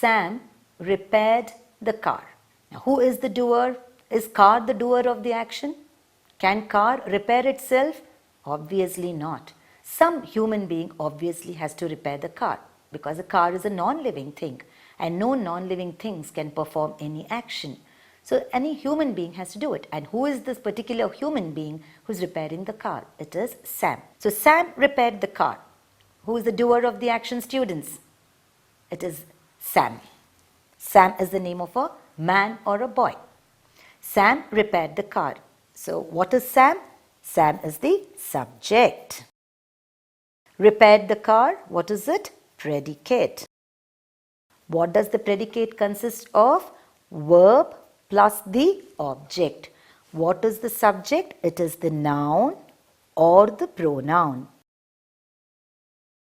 Sam repaired the car. Now, who is the doer? Is car the doer of the action? Can car repair itself? Obviously not. Some human being obviously has to repair the car because a car is a non-living thing and no non-living things can perform any action. So any human being has to do it. And who is this particular human being who's repairing the car? It is Sam. So Sam repaired the car. Who is the doer of the action, students? It is Sam. Sam is the name of a man or a boy. Sam repaired the car. So what is Sam? Sam is the subject. Repaired the car, what is it? Predicate. What does the predicate consist of? Verb plus the object. What is the subject? It is the noun or the pronoun.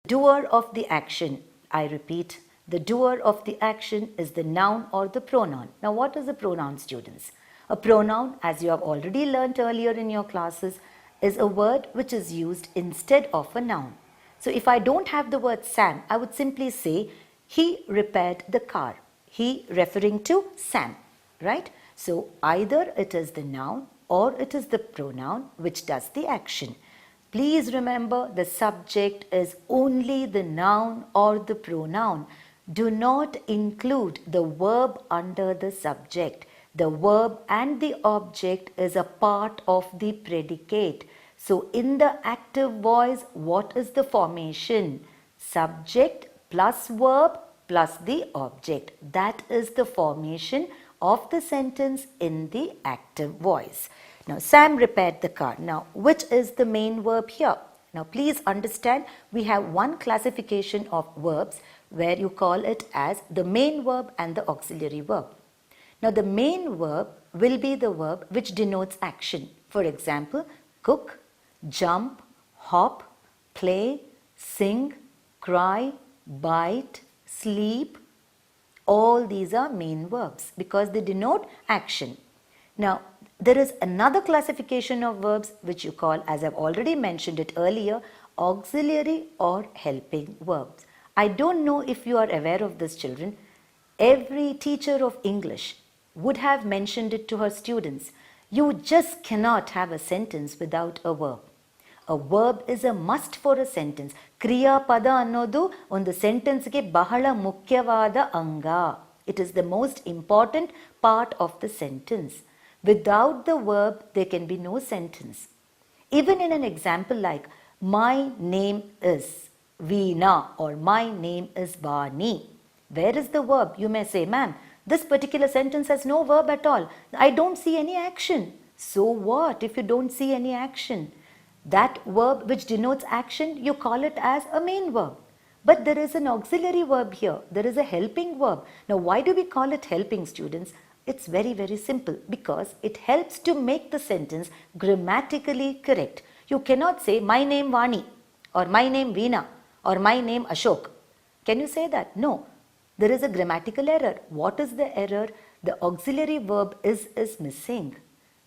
Doer of the action. I repeat, the doer of the action is the noun or the pronoun. Now what is a pronoun, students? A pronoun, as you have already learnt earlier in your classes, is a word which is used instead of a noun. So if I don't have the word Sam, I would simply say he repaired the car. He referring to Sam, right? So either it is the noun or it is the pronoun which does the action. Please remember, the subject is only the noun or the pronoun. Do not include the verb under the subject. The verb and the object is a part of the predicate. So in the active voice, what is the formation? Subject plus verb plus the object. That is the formation of the sentence in the active voice. Now, Sam repaired the car. Now, which is the main verb here? Now, please understand, we have one classification of verbs where you call it as the main verb and the auxiliary verb. Now, the main verb will be the verb which denotes action. For example, cook, jump, hop, play, sing, cry, bite, sleep. All these are main verbs because they denote action. Now, there is another classification of verbs which you call, as I've already mentioned it earlier, auxiliary or helping verbs. I don't know if you are aware of this, children. Every teacher of English would have mentioned it to her students. You just cannot have a sentence without a verb. A verb is a must for a sentence. Kriya pada annodu ಒಂದು ಸೆಂಟೆನ್ಸ್ಗೆ ಬಹಳ ಮುಖ್ಯವಾದ ಅಂಗ. It is the most important part of the sentence. Without the verb, there can be no sentence. Even in an example like, my name is Veena or my name is Vani. Where is the verb? You may say, ma'am, this particular sentence has no verb at all. I don't see any action. So what if you don't see any action? That verb which denotes action, you call it as a main verb. But there is an auxiliary verb here. There is a helping verb. Now, why do we call it helping, students? It's very, very simple because it helps to make the sentence grammatically correct. You cannot say, my name Vani or my name Veena or my name Ashok. Can you say that? No. There is a grammatical error. What is the error? The auxiliary verb is missing.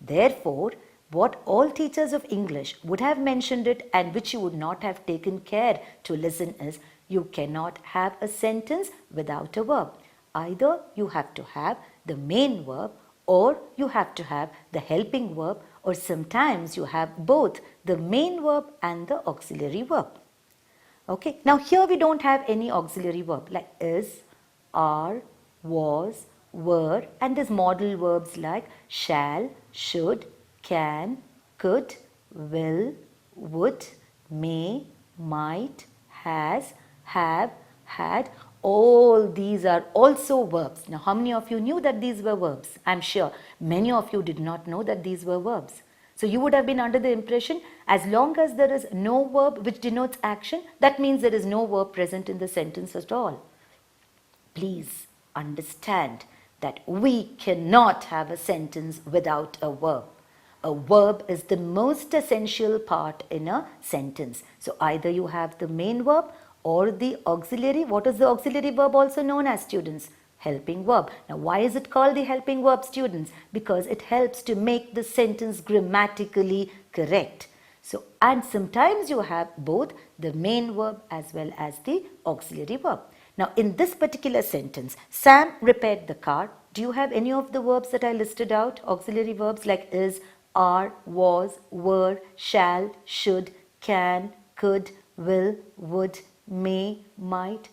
Therefore, what all teachers of English would have mentioned it and which you would not have taken care to listen is, you cannot have a sentence without a verb. Either you have to have the main verb or you have to have the helping verb, or sometimes you have both the main verb and the auxiliary verb. Okay, now here we don't have any auxiliary verb like is, are, was, were, and there's modal verbs like shall, should, can, could, will, would, may, might, has, have, had. All these are also verbs. Now, how many of you knew that these were verbs? I'm sure many of you did not know that these were verbs. So you would have been under the impression as long as there is no verb which denotes action, that means there is no verb present in the sentence at all. Please understand that we cannot have a sentence without a verb. A verb is the most essential part in a sentence. So either you have the main verb or the auxiliary. What is the auxiliary verb also known as, students? Helping verb. Now, why is it called the helping verb, students? Because it helps to make the sentence grammatically correct. So, and sometimes you have both the main verb as well as the auxiliary verb. Now, in this particular sentence, Sam repaired the car. Do you have any of the verbs that I listed out? Auxiliary verbs like is, are, was, were, shall, should, can, could, will, would, may, might?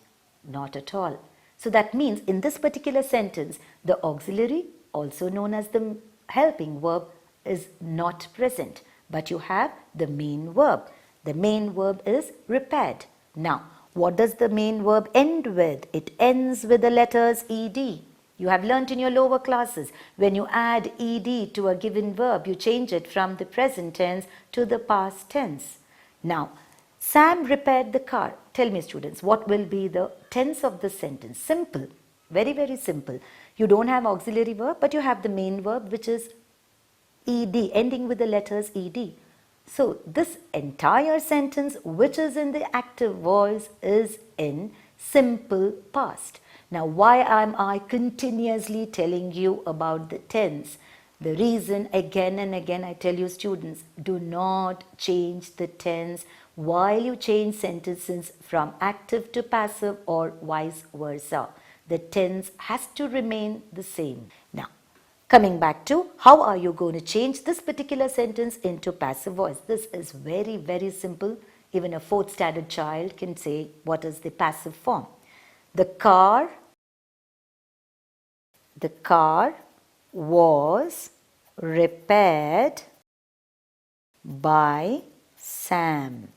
Not at all. So that means in this particular sentence, the auxiliary, also known as the helping verb, is not present. But you have the main verb. The main verb is repaired. Now, what does the main verb end with? It ends with the letters ed. You have learnt in your lower classes, when you add ed to a given verb, you change it from the present tense to the past tense. Now, Sam repaired the car. Tell me, students, what will be the tense of the sentence? Simple, very, very simple. You don't have auxiliary verb, but you have the main verb, which is ed, ending with the letters ed. So, this entire sentence, which is in the active voice, is in simple past. Now, why am I continuously telling you about the tense? The reason, again and again, I tell you, students, do not change the tense while you change sentences from active to passive or vice versa. The tense has to remain the same. Now, coming back to how are you going to change this particular sentence into passive voice? This is very, very simple. Even a 4th standard child can say what is the passive form. The car was repaired by Sam.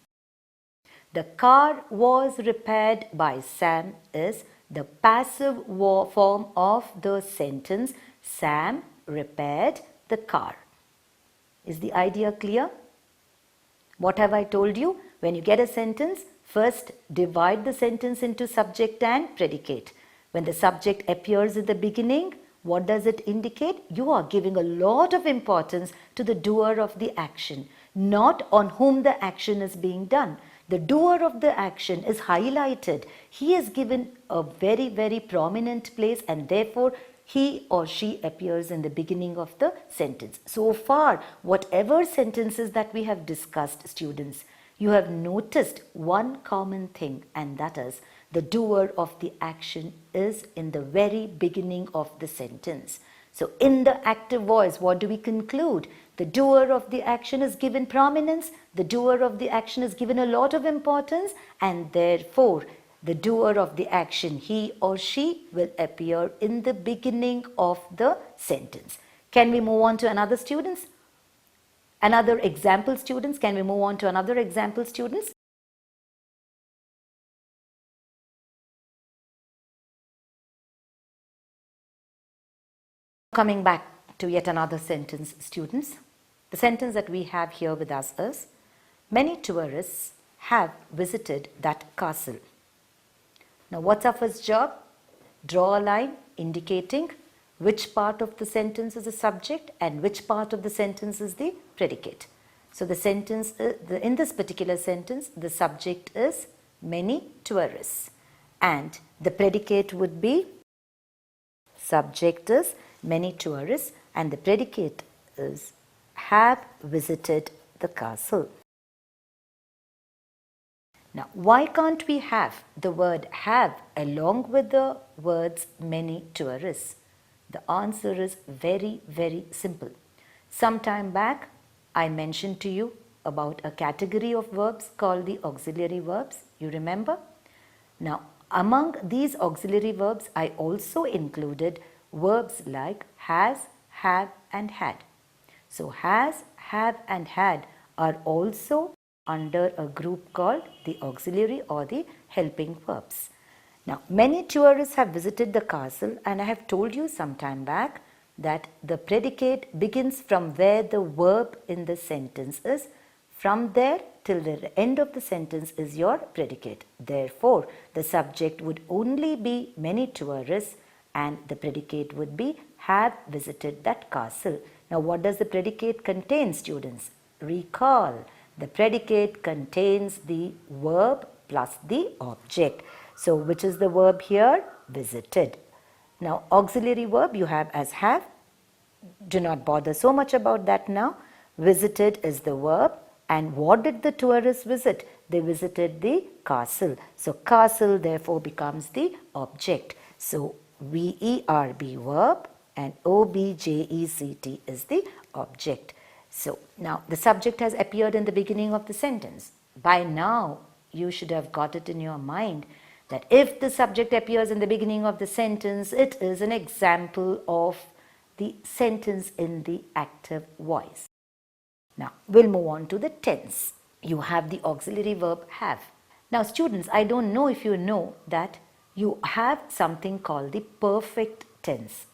The car was repaired by Sam is the passive form of the sentence. Sam repaired the car. Is the idea clear? What have I told you? When you get a sentence, first divide the sentence into subject and predicate. When the subject appears in the beginning, what does it indicate? You are giving a lot of importance to the doer of the action, not on whom the action is being done. The doer of the action is highlighted. He is given a very, very prominent place, and therefore he or she appears in the beginning of the sentence. So far, whatever sentences that we have discussed, students, you have noticed one common thing, and that is the doer of the action is in the very beginning of the sentence. So in the active voice, what do we conclude? The doer of the action is given prominence, the doer of the action is given a lot of importance, and therefore the doer of the action, he or she, will appear in the beginning of the sentence. Can we move on to another, students? Another example, students? Can we move on to another example, students? Coming back to yet another sentence, students. The sentence that we have here with us is, many tourists have visited that castle. Now, what's our first job? Draw a line indicating which part of the sentence is the subject and which part of the sentence is the predicate. So, the sentence, in this particular sentence, the subject is many tourists, and the predicate would be, subject is many tourists and the predicate is have visited the castle. Now, why can't we have the word have along with the words many tourists? The answer is very, very simple. Some time back, I mentioned to you about a category of verbs called the auxiliary verbs. You remember? Now, among these auxiliary verbs, I also included verbs like has, have and had. So, has, have and had are also under a group called the auxiliary or the helping verbs. Now, many tourists have visited the castle, and I have told you some time back that the predicate begins from where the verb in the sentence is. From there till the end of the sentence is your predicate. Therefore, the subject would only be many tourists and the predicate would be have visited that castle. Now, what does the predicate contain, students? Recall. The predicate contains the verb plus the object. So, which is the verb here? Visited. Now, auxiliary verb you have as have. Do not bother so much about that now. Visited is the verb. And what did the tourists visit? They visited the castle. So castle therefore becomes the object. So verb verb and object is the object. So now the subject has appeared in the beginning of the sentence. By now you should have got it in your mind that if the subject appears in the beginning of the sentence, it is an example of the sentence in the active voice. Now we'll move on to the tense. You have the auxiliary verb have. Now students, I don't know if you know that you have something called the perfect tense.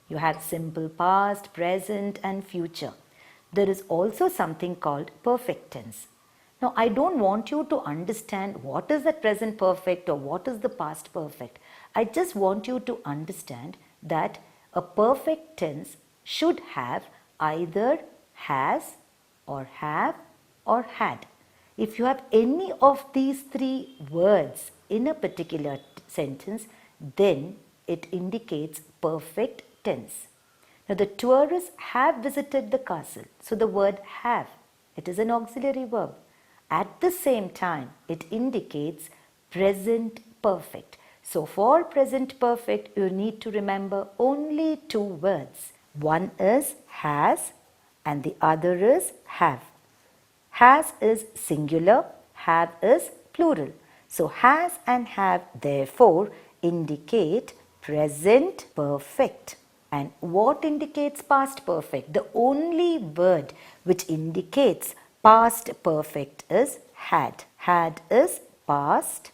You have simple past, present and future. There is also something called perfect tense. Now I don't want you to understand what is the present perfect or what is the past perfect. I just want you to understand that a perfect tense should have either has or have or had. If you have any of these three words in a particular sentence, then it indicates perfect tense. Now the tourists have visited the castle. So the word have, it is an auxiliary verb. At the same time, it indicates present perfect. So for present perfect, you need to remember only two words. One is has and the other is have. Has is singular, have is plural. So has and have therefore indicate present perfect. And what indicates past perfect? The only word which indicates past perfect is had. Had is past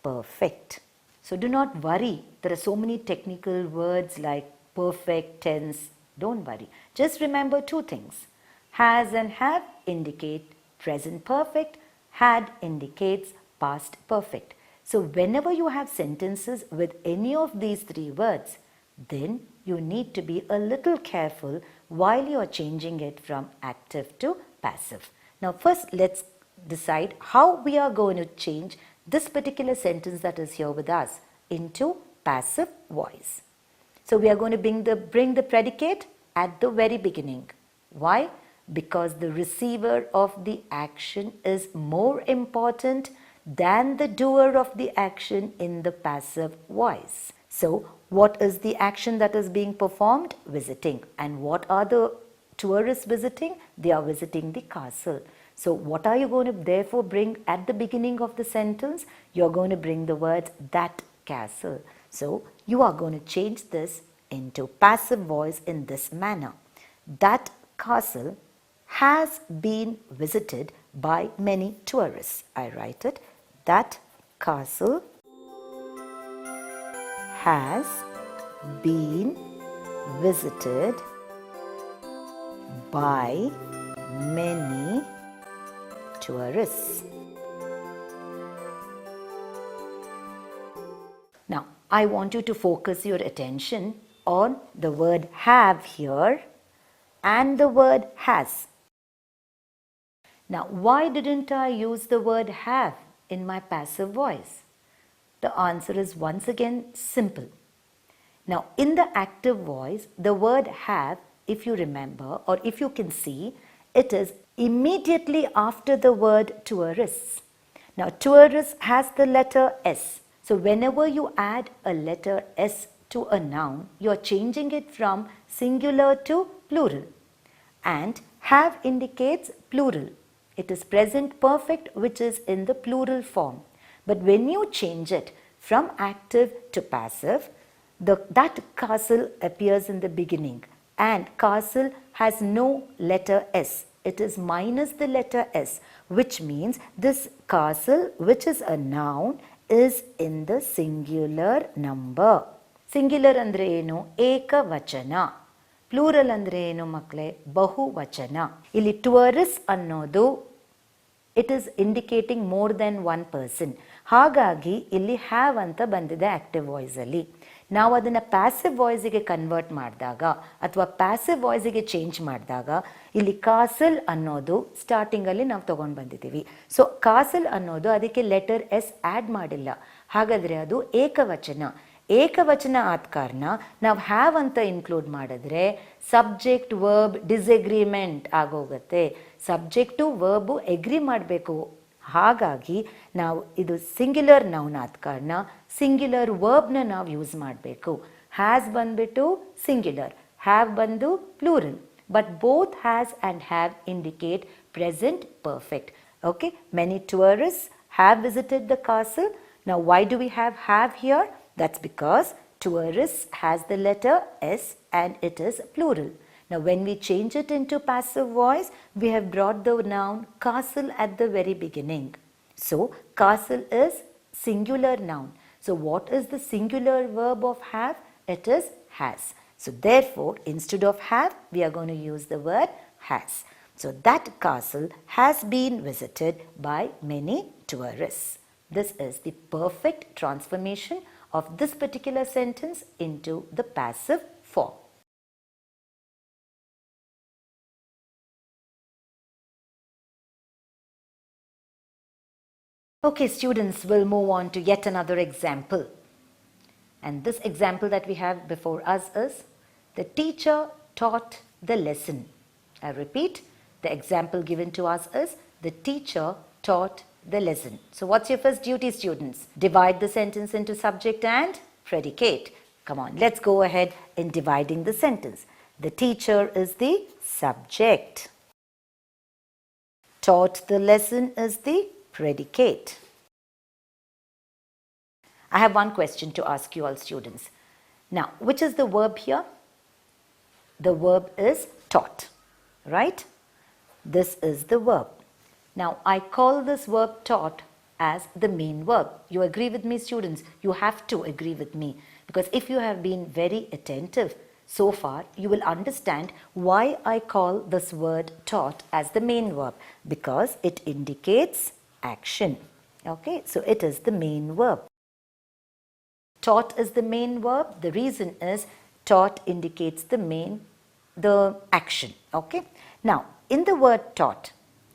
perfect. So do not worry. There are so many technical words like perfect tense. Don't worry. Just remember two things. Has and have indicate present perfect. Had indicates past perfect. So whenever you have sentences with any of these three words, then you need to be a little careful while you are changing it from active to passive. Now first let's decide how we are going to change this particular sentence that is here with us into passive voice. So we are going to bring the predicate at the very beginning. Why? Because the receiver of the action is more important than the doer of the action in the passive voice. So what is the action that is being performed? Visiting. And what are the tourists visiting? They are visiting the castle. So what are you going to therefore bring at the beginning of the sentence? You are going to bring the words that castle. So you are going to change this into passive voice in this manner. That castle has been visited by many tourists. I write it. That castle has been visited by many tourists. Now, I want you to focus your attention on the word have here and the word has. Now, why didn't I use the word have in my passive voice? The answer is once again simple. Now, in the active voice, the word have, if you remember or if you can see, it is immediately after the word tourists. Now, tourists has the letter S. So, whenever you add a letter S to a noun, you are changing it from singular to plural. And have indicates plural. It is present perfect which is in the plural form. But when you change it from active to passive, that castle appears in the beginning and castle has no letter S. It is minus the letter S, which means this castle, which is a noun, is in the singular number. Singular andre enu? Ekavachana. Plural andre enu makle? Bahuvachana. Illi tourists annodu, it is indicating more than one person. ಹಾಗಾಗಿ ಇಲ್ಲಿ have ಅಂತ ಬಂದಿದೆ active ವಾಯ್ಸಲ್ಲಿ. ನಾವು ಅದನ್ನು passive ವಾಯ್ಸಿಗೆ convert ಮಾಡಿದಾಗ ಅಥವಾ passive ವಾಯ್ಸಿಗೆ change ಮಾಡಿದಾಗ ಇಲ್ಲಿ ಕಾಸಲ್ ಅನ್ನೋದು ಸ್ಟಾರ್ಟಿಂಗಲ್ಲಿ ನಾವು ತೊಗೊಂಡು ಬಂದಿದ್ದೀವಿ. ಸೊ ಕಾಸಲ್ ಅನ್ನೋದು ಅದಕ್ಕೆ ಲೆಟರ್ ಎಸ್ ಆ್ಯಡ್ ಮಾಡಿಲ್ಲ, ಹಾಗಾದರೆ ಅದು ಏಕವಚನ. ಏಕವಚನ ಆದ ಕಾರಣ ನಾವು ಹ್ಯಾವ್ ಅಂತ ಇನ್ಕ್ಲೂಡ್ ಮಾಡಿದ್ರೆ ಸಬ್ಜೆಕ್ಟ್ ವರ್ಬ್ ಡಿಸ್ಎಗ್ರಿಮೆಂಟ್ ಆಗೋಗುತ್ತೆ. ಸಬ್ಜೆಕ್ಟು ವರ್ಬು ಎಗ್ರಿ ಮಾಡಬೇಕು. ಹಾಗಾಗಿ ನಾವು ಇದು ಸಿಂಗ್ಯುಲರ್ ನೌನ್ ಆದ ಕಾರಣ ಸಿಂಗ್ಯುಲರ್ ವರ್ಬ್ನ ನಾವು ಯೂಸ್ ಮಾಡಬೇಕು. ಹ್ಯಾಸ್ ಬಂದ್ಬಿಟ್ಟು ಸಿಂಗ್ಯುಲರ್, ಹ್ಯಾವ್ ಬಂದು plural. But both has and have indicate present perfect. Okay, many tourists have visited the castle. Now, why do we have here? That's because tourists has the letter S and it is plural. Now, when we change it into passive voice, we have brought the noun castle at the very beginning. So, castle is singular noun. So, what is the singular verb of have? It is has. So, therefore, instead of have, we are going to use the word has. So, that castle has been visited by many tourists. This is the perfect transformation of this particular sentence into the passive form. Okay, students, we'll move on to yet another example. And this example that we have before us is the teacher taught the lesson. I repeat, the example given to us is the teacher taught the lesson. So what's your first duty, students? Divide the sentence into subject and predicate. Come on, let's go ahead in dividing the sentence. The teacher is the subject. Taught the lesson is the predicate. I have one question to ask you all, students. Now, which is the verb here? The verb is taught, right? This is the verb. Now, I call this verb taught as the main verb. You agree with me, students? You have to agree with me, because if you have been very attentive so far, you will understand why I call this word taught as the main verb, because it indicates action. Okay, so it is the main verb. Taught is the main verb. The reason is taught indicates the action. Okay. Now, in the word taught,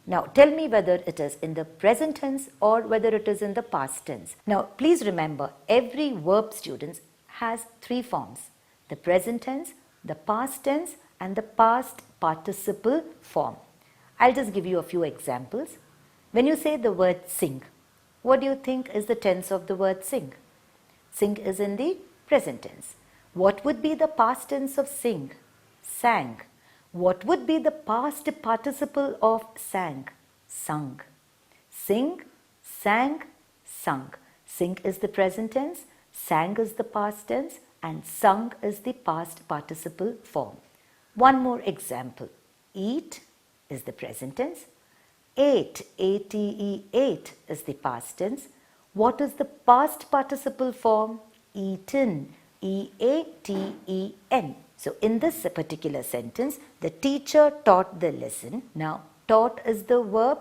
now tell me whether it is in the present tense or whether it is in the past tense. Now, please remember, every verb, students, has three forms: the present tense, the past tense, and the past participle form. I'll just give you a few examples. When you say the word sing, what do you think is the tense of the word sing? Sing is in the present tense. What would be the past tense of sing? Sang. What would be the past participle of sang? Sung. Sing, sang, sung. Sing is the present tense, sang is the past tense, and sung is the past participle form. One more example. Eat is the present tense. Ate, A-T-E, ate is the past tense. What is the past participle form? Eaten, E-A-T-E-N. So, in this particular sentence, the teacher taught the lesson. Now, taught is the verb,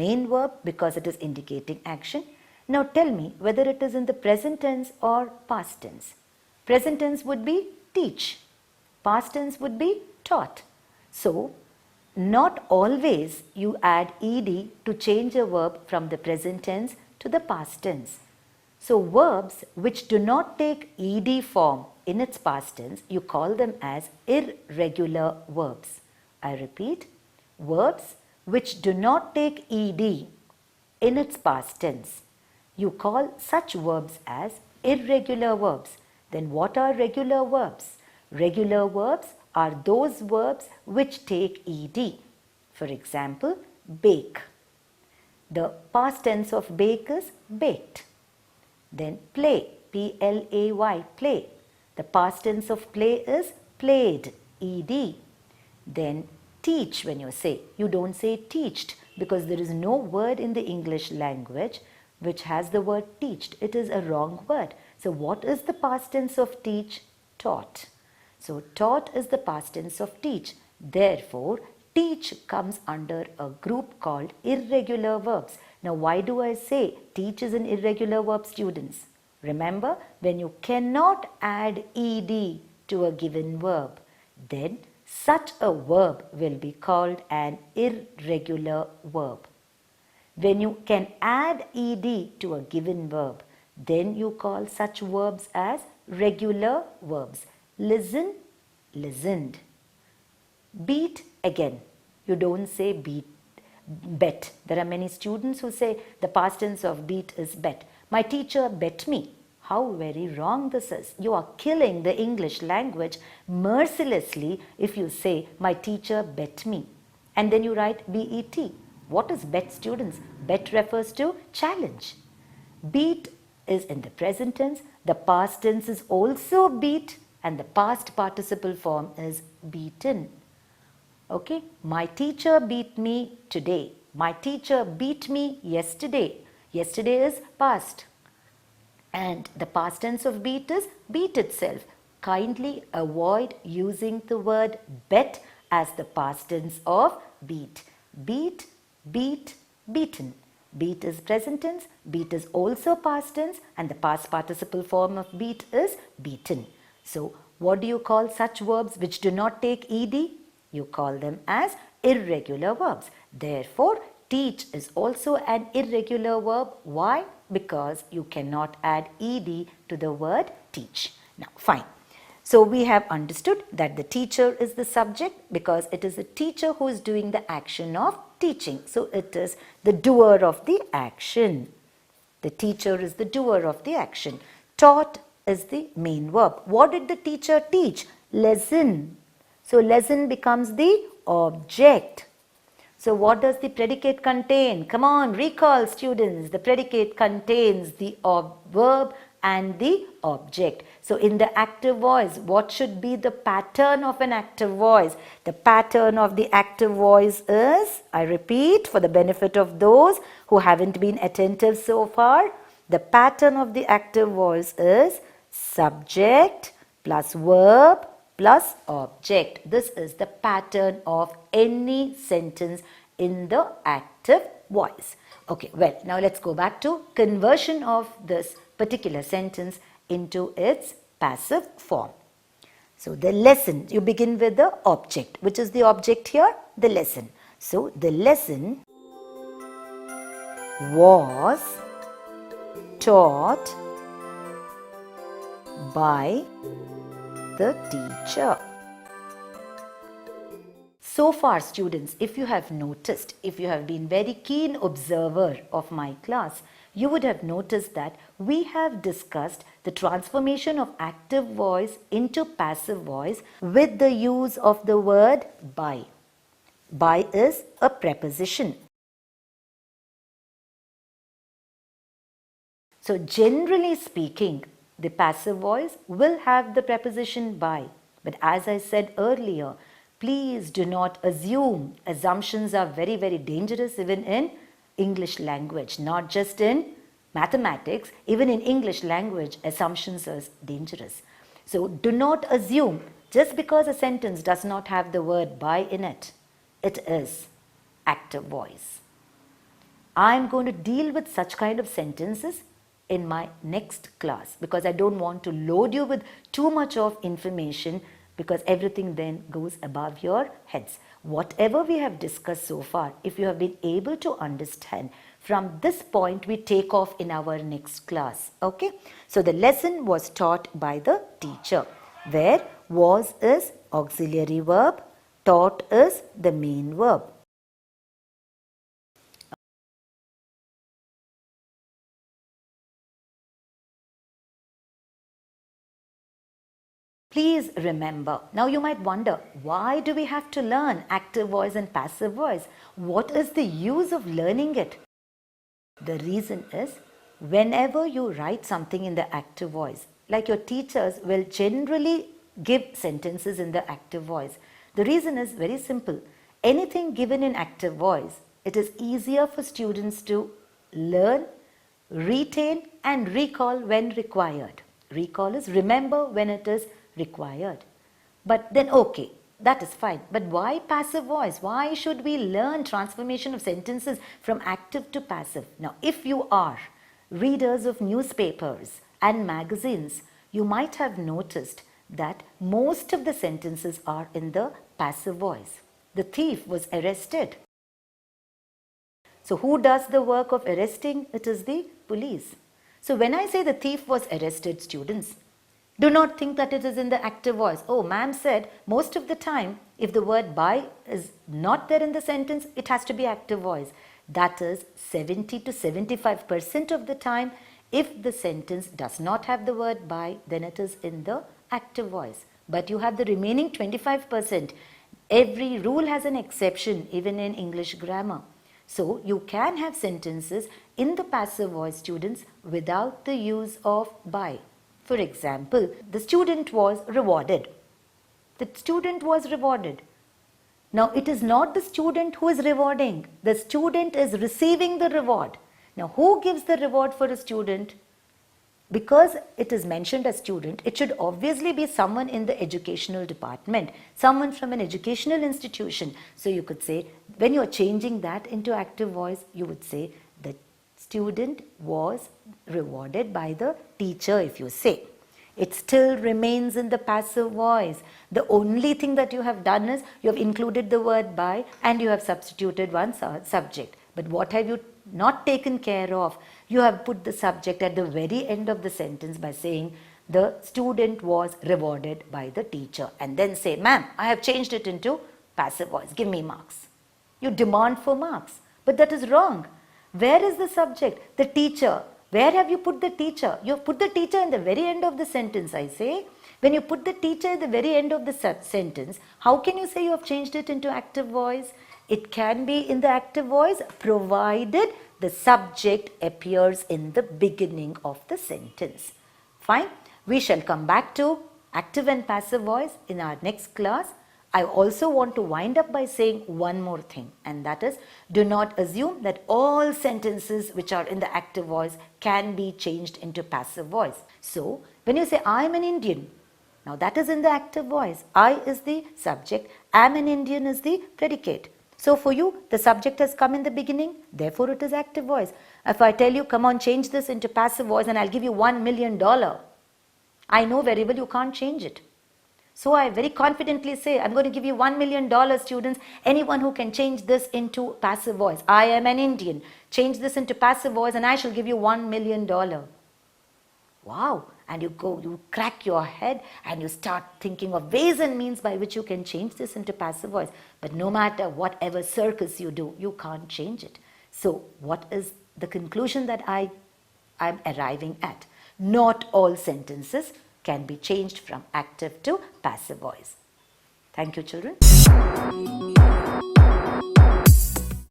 main verb, because it is indicating action. Now, tell me whether it is in the present tense or past tense. Present tense would be teach. Past tense would be taught. So, not always you add ed to change a verb from the present tense to the past tense. So, verbs which do not take ed form in its past tense, you call them as irregular verbs. I repeat, verbs which do not take ed in its past tense, you call such verbs as irregular verbs. Then what are regular verbs? Regular verbs are those verbs which take ed. For example, bake. The past tense of bake is baked. Then play, P-L-A-Y, play. The past tense of play is played, ed. Then teach, when you say, you don't say teached, because there is no word in the English language which has the word teached. It is a wrong word. So what is the past tense of teach? Taught. So taught is the past tense of teach. Therefore, teach comes under a group called irregular verbs. Now, why do I say teach is an irregular verb, students? Remember, when you cannot add ed to a given verb, then such a verb will be called an irregular verb. When you can add ed to a given verb, Then you call such verbs as regular verbs. Listen, listened. Beat, again. You don't say beat, bet. There are many students who say the past tense of beat is bet. My teacher bet me. How very wrong this is. You are killing the English language mercilessly if you say my teacher bet me. And then you write bet. What is bet, students? Bet refers to challenge. Beat is in the present tense. The past tense is also beat and the past participle form is beaten. Okay, my teacher beat me today. My teacher beat me yesterday. Yesterday is past. And the past tense of beat is beat itself. Kindly avoid using the word bet as the past tense of beat. Beat, beat, beaten. Beat is present tense, beat is also past tense, and the past participle form of beat is beaten. So, what do you call such verbs which do not take ed? You call them as irregular verbs. Therefore, teach is also an irregular verb. Why? Because you cannot add ed to the word teach. Now, fine. So, we have understood that the teacher is the subject because it is the teacher who is doing the action of teaching. So, it is the doer of the action. The teacher is the doer of the action. Taught is the main verb. What did the teacher teach? Lesson. So, lesson becomes the object. So, what does the predicate contain? Come on, recall, students. The predicate contains the verb and the object. So, in the active voice, what should be the pattern of an active voice? The pattern of the active voice is, I repeat for the benefit of those who haven't been attentive so far, the pattern of the active voice is subject plus verb plus object. This is the pattern of any sentence in the active voice. Okay, well, now let's go back to conversion of this particular sentence into its passive form. So, the lesson, you begin with the object. Which is the object here? The lesson. So, the lesson was taught by the teacher. So far, students, if you have noticed, if you have been very keen observer of my class, you would have noticed that we have discussed the transformation of active voice into passive voice with the use of the word by. By is a preposition. So, generally speaking, the passive voice will have the preposition by. But as I said earlier, please do not assume. Assumptions are very, very dangerous even in English language, not just in mathematics. Even in English language, assumptions are dangerous. So, do not assume just because a sentence does not have the word by in it, it is active voice. I am going to deal with such kind of sentences in my next class because I don't want to load you with too much of information because everything then goes above your heads. Whatever we have discussed so far, if you have been able to understand, from this point we take off in our next class. Okay. So, the lesson was taught by the teacher, where was is auxiliary verb, taught is the main verb. Please remember, now you might wonder, why do we have to learn active voice and passive voice? What is the use of learning it? The reason is, whenever you write something in the active voice, like your teachers will generally give sentences in the active voice. The reason is very simple. Anything given in active voice, it is easier for students to learn, retain and recall when required. Recall is remember when it is required. But then okay, that is fine. But why passive voice? Why should we learn transformation of sentences from active to passive? Now, if you are readers of newspapers and magazines, you might have noticed that most of the sentences are in the passive voice. The thief was arrested. So, who does the work of arresting? It is the police. So when I say the thief was arrested, students, do not think that it is in the active voice. Oh, ma'am said most of the time if the word by is not there in the sentence, it has to be active voice. That is 70 to 75% of the time. If the sentence does not have the word by, then it is in the active voice. But you have the remaining 25%. Every rule has an exception, even in English grammar. So you can have sentences in the passive voice, students, without the use of by. For example, the student was rewarded. The student was rewarded. Now it is not the student who is rewarding. The student is receiving the reward. Now who gives the reward for a student? Because it is mentioned as student, it should obviously be someone in the educational department, someone from an educational institution. So you could say, when you are changing that into active voice, you would say the student was rewarded by the teacher, if you say. It still remains in the passive voice. The only thing that you have done is you have included the word by and you have substituted one subject. But what have you not taken care of? You have put the subject at the very end of the sentence by saying the student was rewarded by the teacher, and then say, ma'am, I have changed it into passive voice. Give me marks. You demand for marks, but that is wrong. Where is the subject? The teacher. Where have you put the teacher? You have put the teacher in the very end of the sentence, I say. When you put the teacher at the very end of the sentence, how can you say you have changed it into active voice? It can be in the active voice provided the subject appears in the beginning of the sentence. Fine. We shall come back to active and passive voice in our next class. I also want to wind up by saying one more thing, and that is, do not assume that all sentences which are in the active voice can be changed into passive voice. So, when you say, I am an Indian, now that is in the active voice. I is the subject, am an Indian is the predicate. So, for you, the subject has come in the beginning, therefore it is active voice. If I tell you, come on, change this into passive voice and I'll give you $1 million, I know very well you can't change it. So I very confidently say, I'm going to give you $1 million, students. Anyone who can change this into passive voice. I am an Indian. Change this into passive voice and I shall give you $1 million. Wow. And you crack your head and you start thinking of ways and means by which you can change this into passive voice. But no matter whatever circus you do, you can't change it. So what is the conclusion that I'm arriving at? Not all sentences can be changed from active to passive voice. Thank you, children.